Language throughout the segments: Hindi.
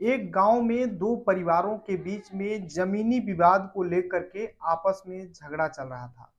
एक गांव में दो परिवारों के बीच में जमीनी विवाद को लेकर के आपस में झगड़ा चल रहा था।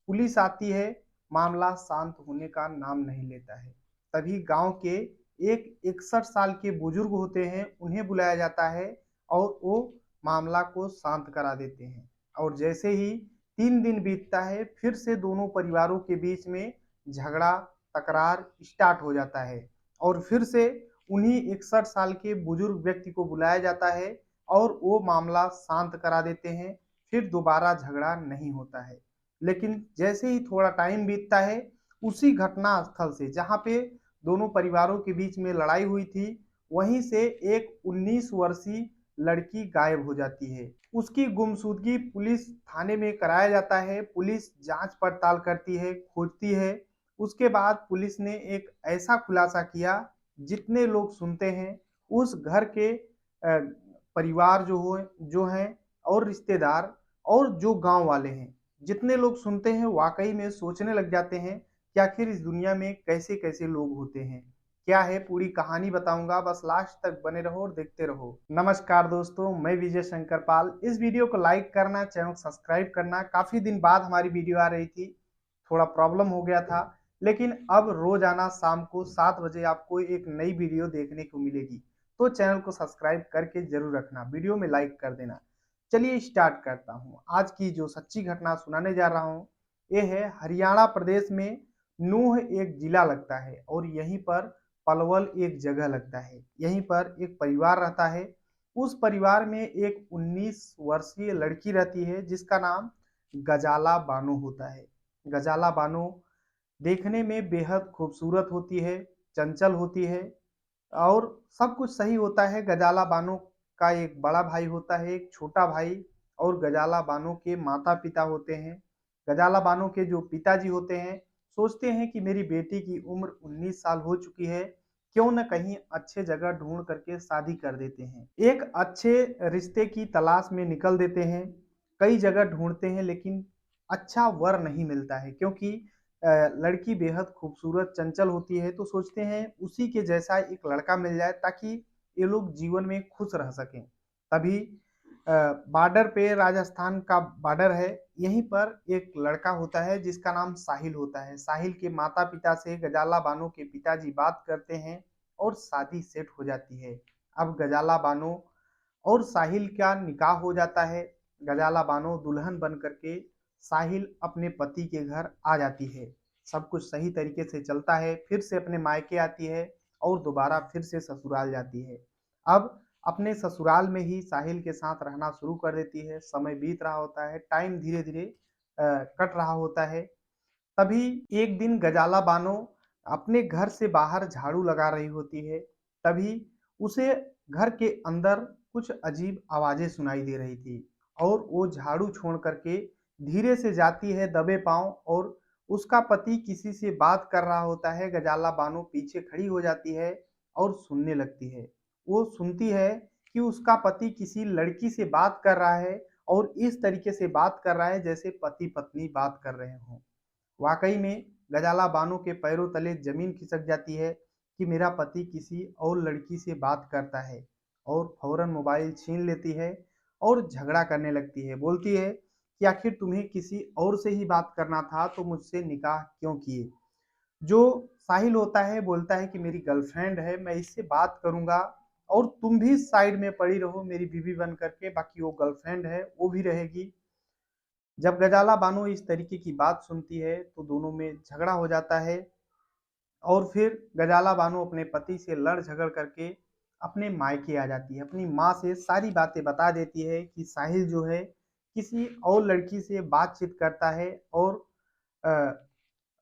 पुलिस आती है, मामला शांत होने का नाम नहीं लेता है। तभी गांव के एक 61 साल के बुजुर्ग होते हैं, उन्हें बुलाया जाता है और वो मामला को शांत करा देते हैं। और जैसे ही 3 दिन बीतता है, फिर से दोनों परिवारों के बीच में झगड़ा तकरार स्टार्ट हो जाता है। और फिर से उन्हीं 61 साल के बुजुर्ग व्यक्ति को बुलाया जाता है और वो मामला शांत करा देते हैं। फिर दोबारा झगड़ा नहीं होता है। लेकिन जैसे ही थोड़ा टाइम बीतता है, उसी घटना स्थल से जहाँ पे दोनों परिवारों के बीच में लड़ाई हुई थी, वहीं से एक 19 वर्षीय लड़की गायब हो जाती है। उसकी गुमशुदगी पुलिस थाने में कराया जाता है। पुलिस जांच पड़ताल करती है, खोजती है। उसके बाद पुलिस ने एक ऐसा खुलासा किया, जितने लोग सुनते हैं उस घर के परिवार जो हैं और रिश्तेदार और जो गांव वाले हैं, जितने लोग सुनते हैं वाकई में सोचने लग जाते हैं कि आखिर इस दुनिया में कैसे कैसे लोग होते हैं। क्या है पूरी कहानी बताऊंगा, बस लास्ट तक बने रहो और देखते रहो। नमस्कार दोस्तों, मैं विजय शंकर पाल। इस वीडियो को लाइक करना, चैनल सब्सक्राइब करना। काफी दिन बाद हमारी वीडियो आ रही थी, थोड़ा प्रॉब्लम हो गया था, लेकिन अब रोजाना शाम को 7 बजे आपको एक नई वीडियो देखने को मिलेगी। तो चैनल को सब्सक्राइब करके जरूर रखना, वीडियो में लाइक कर देना। चलिए स्टार्ट करता हूँ। आज की जो सच्ची घटना सुनाने जा रहा हूँ, ये है हरियाणा प्रदेश में नूह एक जिला लगता है और यहीं पर पलवल एक जगह लगता है। यहीं पर एक परिवार रहता है। उस परिवार में एक 19 वर्षीय लड़की रहती है, जिसका नाम गजाला बानो होता है। गजाला बानो देखने में बेहद खूबसूरत होती है, चंचल होती है और सब कुछ सही होता है। गजाला बानो का एक बड़ा भाई होता है, एक छोटा भाई, और गजाला बानो के माता पिता होते हैं। गजाला बानो के जो पिताजी होते हैं, सोचते हैं कि मेरी बेटी की उम्र 19 साल हो चुकी है, क्यों न कहीं अच्छे जगह ढूंढ करके शादी कर देते हैं। एक अच्छे रिश्ते की तलाश में निकल देते हैं। कई जगह ढूंढते हैं, लेकिन अच्छा वर नहीं मिलता है, क्योंकि लड़की बेहद खूबसूरत चंचल होती है। तो सोचते हैं उसी के जैसा एक लड़का मिल जाए, ताकि ये लोग जीवन में खुश रह सकें। तभी बॉर्डर पे, राजस्थान का बॉर्डर है, यहीं पर एक लड़का होता है जिसका नाम साहिल होता है। साहिल के माता पिता से गजाला बानो के पिताजी बात करते हैं और शादी सेट हो जाती है। अब गजाला बानो और साहिल का निकाह हो जाता है। गजाला बानो दुल्हन बन करके साहिल अपने पति के घर आ जाती है। सब कुछ सही तरीके से चलता है, फिर से अपने मायके आती है और दोबारा फिर से ससुराल जाती है। अब अपने ससुराल में ही साहिल के साथ रहना शुरू कर देती है। समय बीत रहा होता है, टाइम धीरे धीरे कट रहा होता है। तभी एक दिन गजाला बानो अपने घर से बाहर झाड़ू लगा रही होती है। तभी उसे घर के अंदर कुछ अजीब आवाजें सुनाई दे रही थी और वो झाड़ू छोड़ करके धीरे से जाती है दबे पांव, और उसका पति किसी से बात कर रहा होता है। गजाला बानो पीछे खड़ी हो जाती है और सुनने लगती है। वो सुनती है कि उसका पति किसी लड़की से बात कर रहा है और इस तरीके से बात कर रहा है जैसे पति पत्नी बात कर रहे हों। वाकई में गजाला बानो के पैरों तले जमीन खिसक जाती है कि मेरा पति किसी और लड़की से बात करता है, और फौरन मोबाइल छीन लेती है और झगड़ा करने लगती है। बोलती है कि आखिर तुम्हें किसी और से ही बात करना था तो मुझसे निकाह क्यों किए। जो साहिल होता है बोलता है कि मेरी गर्लफ्रेंड है, मैं इससे बात करूंगा और तुम भी साइड में पड़ी रहो मेरी बीवी बन करके, बाकी वो गर्लफ्रेंड है वो भी रहेगी। जब गजाला बानो इस तरीके की बात सुनती है तो दोनों में झगड़ा हो जाता है, और फिर गजाला बानो अपने पति से लड़ झगड़ करके अपने मायके आ जाती है। अपनी माँ से सारी बातें बता देती है कि साहिल जो है किसी और लड़की से बातचीत करता है, और अ,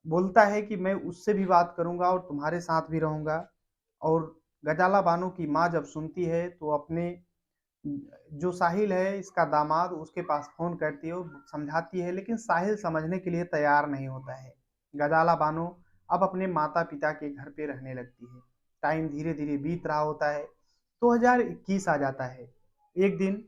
बोलता है कि मैं उससे भी बात करूंगा और तुम्हारे साथ भी रहूंगा। और गजाला बानो की माँ जब सुनती है तो अपने जो साहिल है इसका दामाद, उसके पास फोन करती है और समझाती है, लेकिन साहिल समझने के लिए तैयार नहीं होता है। गजाला बानो अब अपने माता पिता के घर पे रहने लगती है। टाइम धीरे धीरे बीत रहा होता है। 2021 आ जाता है। एक दिन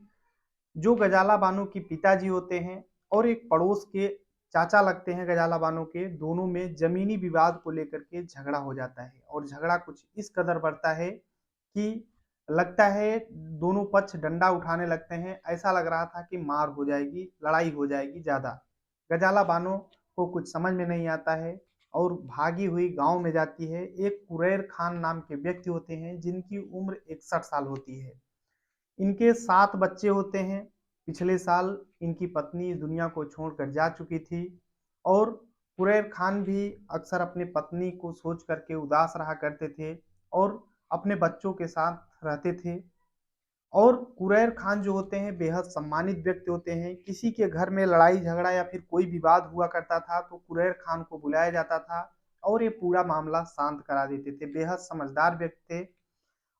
जो गजाला बानो के पिताजी होते हैं और एक पड़ोस के चाचा लगते हैं गजाला बानो के, दोनों में जमीनी विवाद को लेकर के झगड़ा हो जाता है। और झगड़ा कुछ इस कदर बढ़ता है कि लगता है दोनों पक्ष डंडा उठाने लगते हैं। ऐसा लग रहा था कि मार हो जाएगी, लड़ाई हो जाएगी ज़्यादा। गजाला बानो को कुछ समझ में नहीं आता है और भागी हुई गांव में जाती है। एक कुरैर खान नाम के व्यक्ति होते हैं जिनकी उम्र 61 साल होती है। इनके 7 बच्चे होते हैं। पिछले साल इनकी पत्नी इस दुनिया को छोड़कर जा चुकी थी और कुरैर खान भी अक्सर अपनी पत्नी को सोच करके उदास रहा करते थे और अपने बच्चों के साथ रहते थे। और कुरैर खान जो होते हैं बेहद सम्मानित व्यक्ति होते हैं। किसी के घर में लड़ाई झगड़ा या फिर कोई विवाद हुआ करता था तो कुरैर खान को बुलाया जाता था और ये पूरा मामला शांत करा देते थे। बेहद समझदार व्यक्ति थे।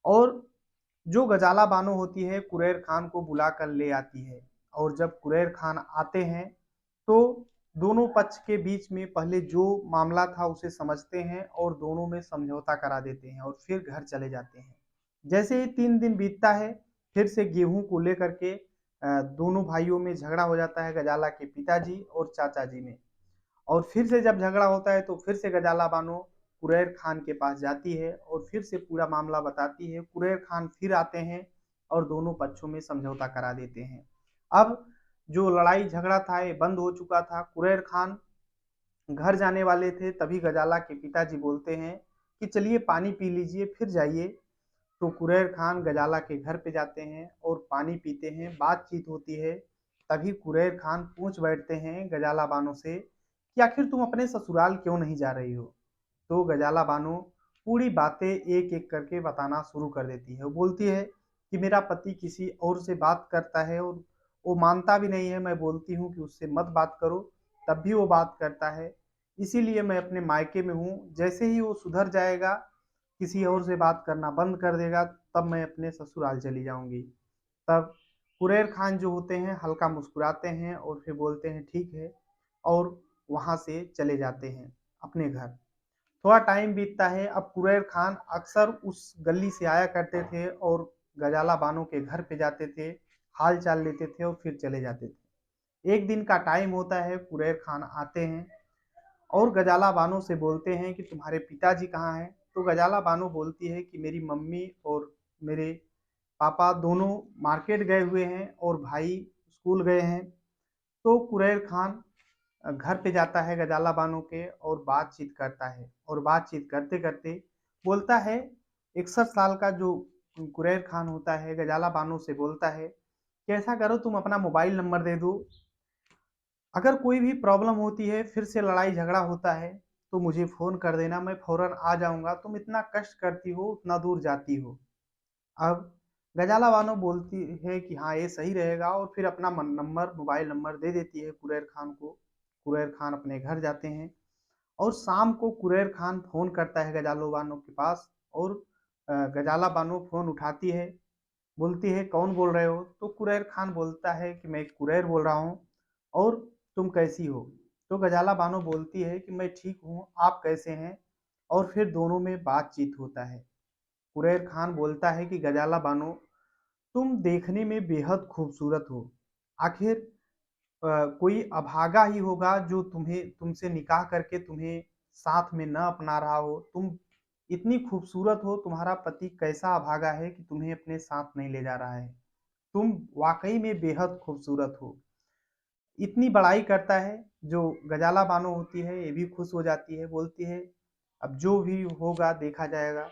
और जो गजाला बानो होती है कुरैर खान को बुला कर ले आती है और जब कुरैर खान आते हैं तो दोनों पक्ष के बीच में पहले जो मामला था उसे समझते हैं और दोनों में समझौता करा देते हैं और फिर घर चले जाते हैं। जैसे ही 3 दिन बीतता है फिर से गेहूं को लेकर के दोनों भाइयों में झगड़ा हो जाता है, गजाला के पिताजी और चाचा जी में। और फिर से जब झगड़ा होता है तो फिर से गजाला बानो कुरैर खान के पास जाती है और फिर से पूरा मामला बताती है। कुरैर खान फिर आते हैं और दोनों पक्षों में समझौता करा देते हैं। अब जो लड़ाई झगड़ा था ये बंद हो चुका था। कुरैर खान घर जाने वाले थे तभी गजाला के पिताजी बोलते हैं कि चलिए पानी पी लीजिए फिर जाइए। तो कुरैर खान गजाला के घर पे जाते हैं और पानी पीते हैं, बातचीत होती है। तभी कुरैर खान पूछ बैठते हैं गजाला बानो से कि आखिर तुम अपने ससुराल क्यों नहीं जा रही हो। तो गजाला बानो पूरी बातें एक एक करके बताना शुरू कर देती है। वो बोलती है कि मेरा पति किसी और से बात करता है और वो मानता भी नहीं है। मैं बोलती हूँ कि उससे मत बात करो तब भी वो बात करता है। इसीलिए मैं अपने मायके में हूँ। जैसे ही वो सुधर जाएगा, किसी और से बात करना बंद कर देगा, तब मैं अपने ससुराल चली जाऊंगी। तब कुरैर खान जो होते हैं हल्का मुस्कुराते हैं और फिर बोलते हैं ठीक है और वहां से चले जाते हैं अपने घर। थोड़ा टाइम बीतता है। अब कुरैर खान अक्सर उस गली से आया करते थे और गजाला बानो के घर पे जाते थे, हाल चाल लेते थे और फिर चले जाते थे। एक दिन का टाइम होता है, कुरैर खान आते हैं और गजाला बानो से बोलते हैं कि तुम्हारे पिताजी कहाँ हैं। तो गजाला बानो बोलती है कि मेरी मम्मी और मेरे पापा दोनों मार्केट गए हुए हैं और भाई स्कूल गए हैं। तो कुरैर खान घर पे जाता है गजाला बानो के और बातचीत करता है और बातचीत करते करते बोलता है। 61 साल का जो कुरैर खान होता है गजाला बानो से बोलता है कि ऐसा करो तुम अपना मोबाइल नंबर दे दो, अगर कोई भी प्रॉब्लम होती है फिर से लड़ाई झगड़ा होता है तो मुझे फ़ोन कर देना, मैं फ़ौरन आ जाऊंगा। तुम इतना कष्ट करती हो, उतना दूर जाती हो। अब गजाला बानो बोलती है कि हाँ ये सही रहेगा और फिर अपना मोबाइल नंबर दे देती है कुरैर खान को। कुरैर खान अपने घर जाते हैं और शाम को कुरैर खान फ़ोन करता है गजालो बानो के पास और गजाला बानो फ़ोन उठाती है। बोलती है कौन बोल रहे हो। तो कुरैर खान बोलता है कि मैं कुरैर बोल रहा हूँ और तुम कैसी हो। तो गजाला बानो बोलती है कि मैं ठीक हूँ, आप कैसे हैं। और फिर दोनों में बातचीत होता है। कुरैर खान बोलता है कि गजाला बानो तुम देखने में बेहद खूबसूरत हो। आखिर कोई अभागा ही होगा जो तुम्हें तुमसे निकाह करके तुम्हें साथ में न अपना रहा हो। तुम इतनी खूबसूरत हो, तुम्हारा पति कैसा अभागा है कि तुम्हें अपने साथ नहीं ले जा रहा है। तुम वाकई में बेहद खूबसूरत हो। इतनी बड़ाई करता है। जो गजाला बानो होती है ये भी खुश हो जाती है, बोलती है अब जो भी होगा देखा जाएगा।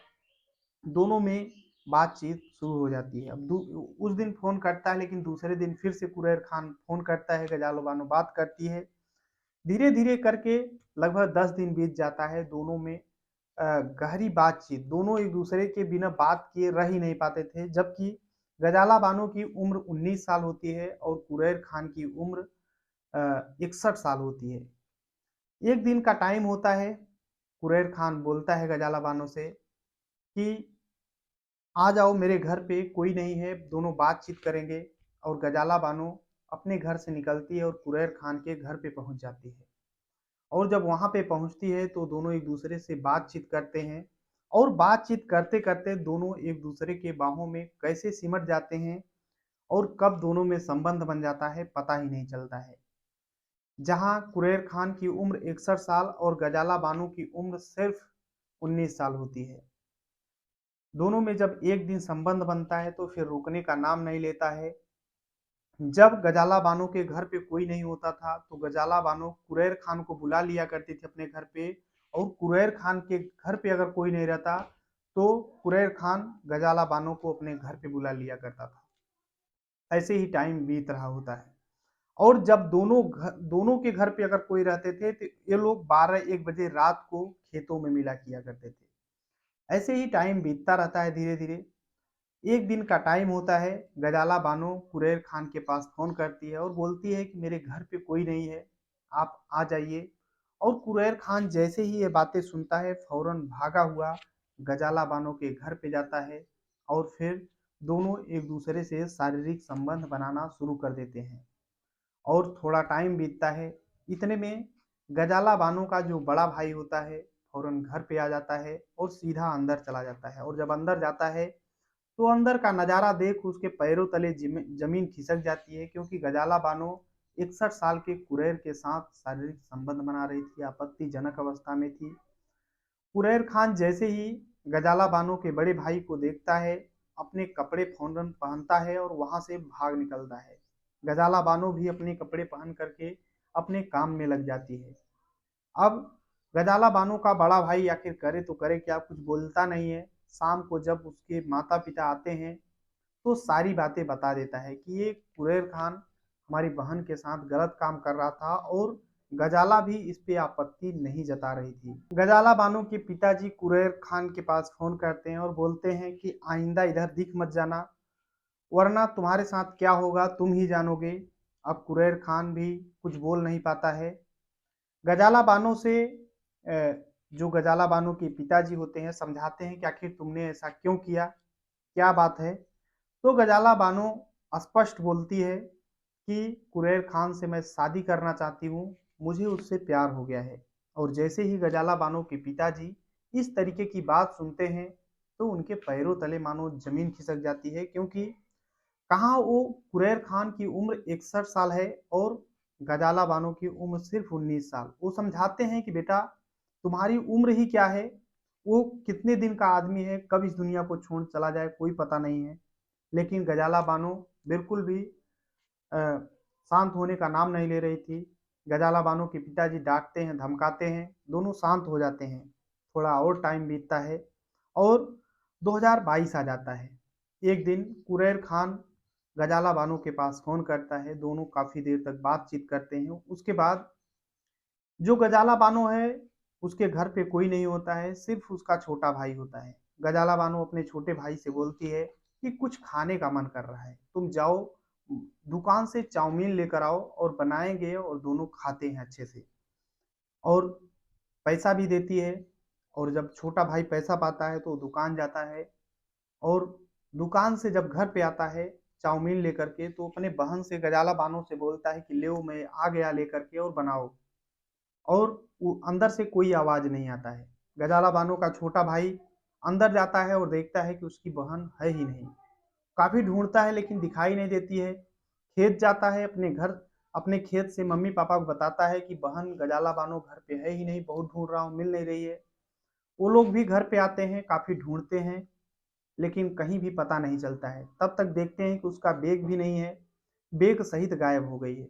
दोनों में बातचीत शुरू हो जाती है। अब उस दिन फोन करता है लेकिन दूसरे दिन फिर से कुरैर खान फोन करता है, गजालो बानो बात करती है। धीरे धीरे करके लगभग 10 दिन बीत जाता है। दोनों में गहरी बातचीत, दोनों एक दूसरे के बिना बात किए रह ही नहीं पाते थे। जबकि गजाला बानो की उम्र 19 साल होती है और कुरैर खान की उम्र 61 साल होती है। एक दिन का टाइम होता है। कुरैर खान बोलता है गजाला बानो से कि आ जाओ मेरे घर पे, कोई नहीं है, दोनों बातचीत करेंगे। और गजाला बानो अपने घर से निकलती है और कुरैर खान के घर पे पहुंच जाती है। और जब वहां पे पहुंचती है तो दोनों एक दूसरे से बातचीत करते हैं और बातचीत करते करते दोनों एक दूसरे के बाहों में कैसे सिमट जाते हैं और कब दोनों में संबंध बन जाता है पता ही नहीं चलता है। जहां कुरैर खान की उम्र 61 साल और गजाला बानो की उम्र सिर्फ 19 साल होती है। दोनों में जब एक दिन संबंध बनता है तो फिर रुकने का नाम नहीं लेता है। जब गजाला बानो के घर पे कोई नहीं होता था तो गजाला बानो कुरैर खान को बुला लिया करती थी अपने घर पे, और कुरैर खान के घर पे अगर कोई नहीं रहता तो कुरैर खान गजाला बानो को अपने घर पे बुला लिया करता था। ऐसे ही टाइम बीत रहा होता है। और जब दोनों के घर पे अगर कोई रहते थे तो ये लोग 12-1 बजे रात को खेतों में मिला किया करते थे। ऐसे ही टाइम बीतता रहता है धीरे धीरे। एक दिन का टाइम होता है, गजाला बानो कुरैर खान के पास फोन करती है और बोलती है कि मेरे घर पे कोई नहीं है, आप आ जाइए। और कुरैर खान जैसे ही ये बातें सुनता है फौरन भागा हुआ गजाला बानो के घर पे जाता है, और फिर दोनों एक दूसरे से शारीरिक संबंध बनाना शुरू कर देते हैं। और थोड़ा टाइम बीतता है, इतने में गजाला बानो का जो बड़ा भाई होता है फौरन घर पे आ जाता है और सीधा अंदर चला जाता है। और जब अंदर जाता है तो अंदर का नज़ारा देख उसके पैरों तले जमीन खिसक जाती है, क्योंकि गजाला बानो 61 साल के कुरैर के साथ शारीरिक संबंध बना रही थी, आपत्तिजनक अवस्था में थी। कुरैर खान जैसे ही गजाला बानो के बड़े भाई को देखता है, अपने कपड़े फौरन पहनता है और वहां से भाग निकलता है। गजाला बानो भी अपने कपड़े पहन करके अपने काम में लग जाती है। अब गजाला बानो का बड़ा भाई आखिर करे तो करे क्या, कुछ बोलता नहीं है। शाम को जब उसके माता पिता आते हैं तो सारी बातें बता देता है कि ये कुरैर खान हमारी बहन के साथ गलत काम कर रहा था, और गजाला भी इस पे आपत्ति नहीं जता रही थी। गजाला बानो के पिताजी कुरैर खान के पास फोन करते हैं और बोलते हैं कि आइंदा इधर दिख मत जाना, वरना तुम्हारे साथ क्या होगा तुम ही जानोगे। अब कुरैर खान भी कुछ बोल नहीं पाता है। गजाला बानो से जो गजाला बानो के पिताजी होते हैं समझाते हैं कि आखिर तुमने ऐसा क्यों किया, क्या बात है। तो गजाला बानो स्पष्ट बोलती है कि कुरैर खान से मैं शादी करना चाहती हूँ, मुझे उससे प्यार हो गया है। और जैसे ही गजाला बानो के पिताजी इस तरीके की बात सुनते हैं तो उनके पैरों तले मानो जमीन खिसक जाती है, क्योंकि कहाँ वो कुरैर खान की उम्र 61 साल है और गजाला बानो की उम्र सिर्फ 19 साल। वो समझाते हैं कि बेटा तुम्हारी उम्र ही क्या है, वो कितने दिन का आदमी है, कब इस दुनिया को छोड़ चला जाए कोई पता नहीं है। लेकिन गजाला बानो बिल्कुल भी शांत होने का नाम नहीं ले रही थी। गजाला बानो के पिताजी डांटते हैं, धमकाते हैं, दोनों शांत हो जाते हैं। थोड़ा और टाइम बीतता है और 2022 आ जाता है। एक दिन कुरैर खान गजाला बानो के पास फोन करता है, दोनों काफी देर तक बातचीत करते हैं। उसके बाद जो गजाला बानो है उसके घर पे कोई नहीं होता है, सिर्फ उसका छोटा भाई होता है। गजाला बानो अपने छोटे भाई से बोलती है कि कुछ खाने का मन कर रहा है, तुम जाओ दुकान से चाउमीन लेकर आओ और बनाएंगे और दोनों खाते हैं अच्छे से। और पैसा भी देती है। और जब छोटा भाई पैसा पाता है तो दुकान जाता है, और दुकान से जब घर पे आता है चाउमीन लेकर के तो अपने बहन से गजाला बानो से बोलता है कि ले मैं आ गया लेकर के और बनाओ। और वो अंदर से कोई आवाज नहीं आता है। गजाला बानो का छोटा भाई अंदर जाता है और देखता है कि उसकी बहन है ही नहीं। काफी ढूंढता है लेकिन दिखाई नहीं देती है। खेत जाता है अपने घर, अपने खेत से मम्मी पापा को बताता है कि बहन गजाला बानो घर पे है ही नहीं, बहुत ढूंढ रहा हूँ मिल नहीं रही है। वो लोग भी घर पे आते हैं, काफी ढूंढते हैं लेकिन कहीं भी पता नहीं चलता है। तब तक देखते हैं कि उसका बैग भी नहीं है, बैग सहित गायब हो गई है।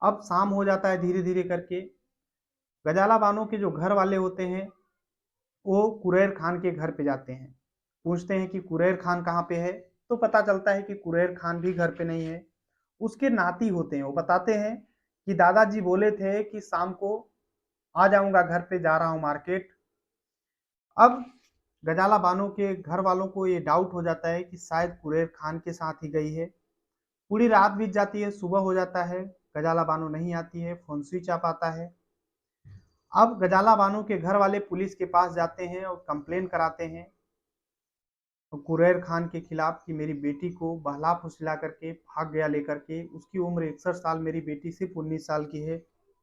अब शाम हो जाता है धीरे धीरे करके। गजाला बानो के जो घर वाले होते हैं वो कुरैर खान के घर पे जाते हैं, पूछते हैं कि कुरैर खान कहाँ पे है। तो पता चलता है कि कुरैर खान भी घर पे नहीं है। उसके नाती होते हैं, वो बताते हैं कि दादाजी बोले थे कि शाम को आ जाऊंगा, घर पे जा रहा हूँ मार्केट। अब गजाला बानो के घर वालों को ये डाउट हो जाता है कि शायद कुरैर खान के साथ ही गई है। पूरी रात बीत जाती है, सुबह हो जाता है, गजाला बानो नहीं आती है, फोन स्विच ऑफ आता है। अब गजाला बानो के घर वाले पुलिस के पास जाते हैं और कंप्लेन कराते हैं कुरैर खान के खिलाफ कि मेरी बेटी को बहला फुसला करके भाग गया लेकर के, उसकी उम्र 61 साल, मेरी बेटी सिर्फ 19 साल की है।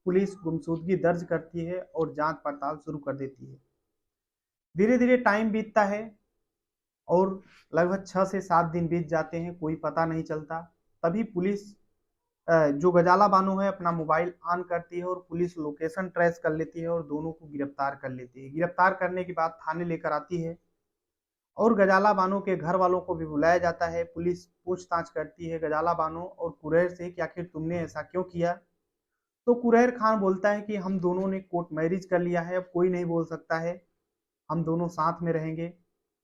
पुलिस गुमशुदगी दर्ज करती है और जांच पड़ताल शुरू कर देती है। धीरे धीरे टाइम बीतता है और लगभग 6 से 7 दिन बीत जाते हैं, कोई पता नहीं चलता। तभी पुलिस जो गजाला बानो है अपना मोबाइल ऑन करती है और पुलिस लोकेशन ट्रेस कर लेती है और दोनों को गिरफ्तार कर लेती है। गिरफ्तार करने के बाद थाने लेकर आती है और गजाला बानो के घर वालों को भी बुलाया जाता है। पुलिस पूछताछ करती है गजाला बानो और कुरैर से कि आखिर तुमने ऐसा क्यों किया। तो कुरैर खान बोलता है कि हम दोनों ने कोर्ट मैरिज कर लिया है, अब कोई नहीं बोल सकता है, हम दोनों साथ में रहेंगे।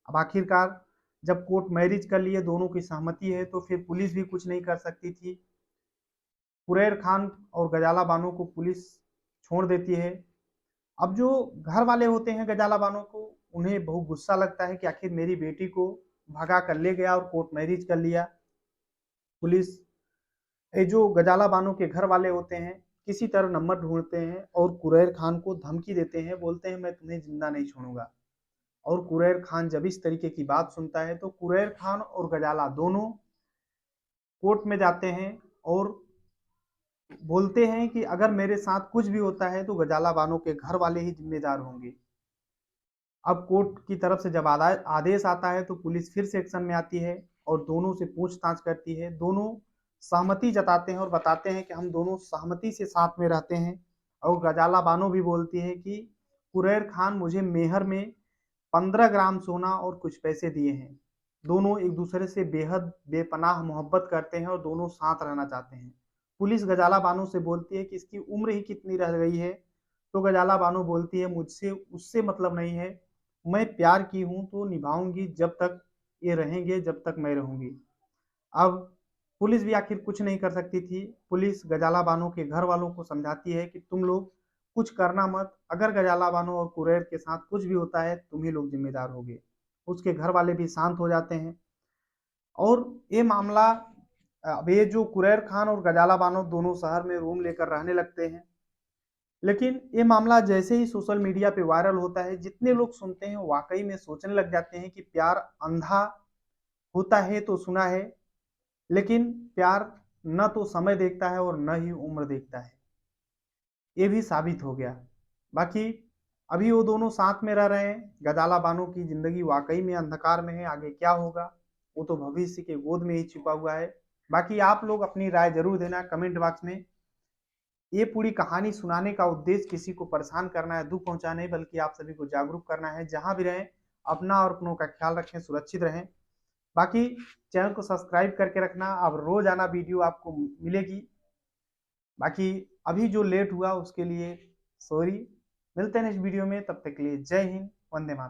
अब आखिरकार जब कोर्ट मैरिज कर लिए, दोनों की सहमति है, तो फिर पुलिस भी कुछ नहीं कर सकती थी। कुरैर खान और गजाला बानो को पुलिस छोड़ देती है। अब जो घर वाले होते हैं गजाला बानो को, उन्हें बहुत गुस्सा लगता है कि आखिर मेरी बेटी को भगा कर ले गया और कोर्ट मैरिज कर लिया। पुलिस ये जो गजाला बानो के घर वाले होते हैं किसी तरह नंबर ढूंढते हैं और कुरैर खान को धमकी देते हैं, बोलते हैं मैं तुम्हें जिंदा नहीं छोड़ूंगा। और कुरैर खान जब इस तरीके की बात सुनता है तो कुरैर खान और गजाला दोनों कोर्ट में जाते हैं और बोलते हैं कि अगर मेरे साथ कुछ भी होता है तो गजाला बानो के घर वाले ही जिम्मेदार होंगे। अब कोर्ट की तरफ से जब आदेश आता है तो पुलिस फिर से एक्शन में आती है और दोनों से पूछताछ करती है। दोनों सहमति जताते हैं और बताते हैं कि हम दोनों सहमति से साथ में रहते हैं। और गजाला बानो भी बोलती है कि कुरैर खान मुझे मेहर में 15 ग्राम सोना और कुछ पैसे दिए हैं। दोनों एक दूसरे से बेहद बेपनाह मोहब्बत करते हैं और दोनों साथ रहना चाहते हैं। पुलिस गजाला बानो से बोलती है कि इसकी उम्र ही कितनी रह गई है। तो गजाला बानो बोलती है मुझसे उससे मतलब नहीं है, मैं प्यार की हूं तो निभाऊंगी जब तक ये रहेंगे, जब तक मैं रहूंगी। अब पुलिस भी आखिर कुछ नहीं कर सकती थी। पुलिस गजाला बानो के घर वालों को समझाती है कि तुम लोग कुछ करना मत, अगर गजाला बानो और कुरैर के साथ कुछ भी होता है तुम ही लोग जिम्मेदार होगे। उसके घर वाले भी शांत हो जाते हैं और ये मामला, अब ये जो कुरैर खान और गजाला बानो दोनों शहर में रूम लेकर रहने लगते हैं। लेकिन ये मामला जैसे ही सोशल मीडिया पे वायरल होता है, जितने लोग सुनते हैं वाकई में सोचने लग जाते हैं कि प्यार अंधा होता है तो सुना है, लेकिन प्यार न तो समय देखता है और न ही उम्र देखता है। ये भी साबित हो गया। बाकी अभी वो दोनों साथ में रह रहे हैं। गजाला बानो की जिंदगी वाकई में अंधकार में है, आगे क्या होगा वो तो भविष्य के गोद में ही छिपा हुआ है। बाकी आप लोग अपनी राय जरूर देना कमेंट बॉक्स में। ये पूरी कहानी सुनाने का उद्देश्य किसी को परेशान करना है, दुख पहुंचाना नहीं, बल्कि आप सभी को जागरूक करना है। जहां भी रहें अपना और अपनों का ख्याल रखें, सुरक्षित रहें। बाकी चैनल को सब्सक्राइब करके रखना, अब रोजाना वीडियो आपको मिलेगी। बाकी अभी जो लेट हुआ उसके लिए सॉरी। मिलते हैं नेक्स्ट वीडियो में, तब तक के लिए जय हिंद, वंदे मातरम।